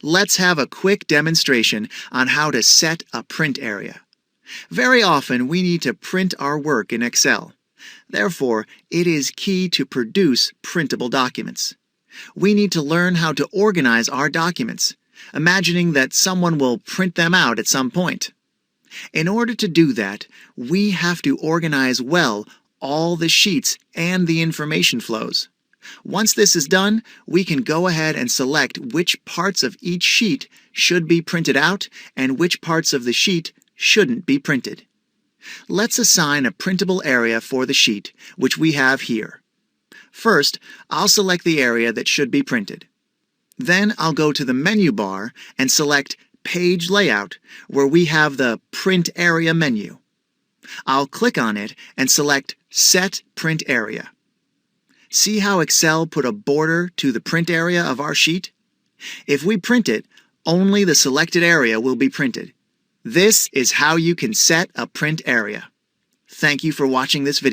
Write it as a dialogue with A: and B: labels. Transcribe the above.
A: Let's have a quick demonstration on how to set a print area. Very often we need to print our work in Excel. Therefore, it is key to produce printable documents. We need to learn how to organize our documents, imagining that someone will print them out at some point. In order to do that, we have to organize well all the sheets and the information flows. Once this is done, we can go ahead and select which parts of each sheet should be printed out and which parts of the sheet shouldn't be printed. Let's assign a printable area for the sheet, which we have here. First, I'll select the area that should be printed. Then I'll go to the menu bar and select Page Layout, where we have the Print Area menu. I'll click on it and select Set Print Area. See how Excel put a border to the print area of our sheet? If we print it, only the selected area will be printed. This is how you can set a print area. Thank you for watching this video.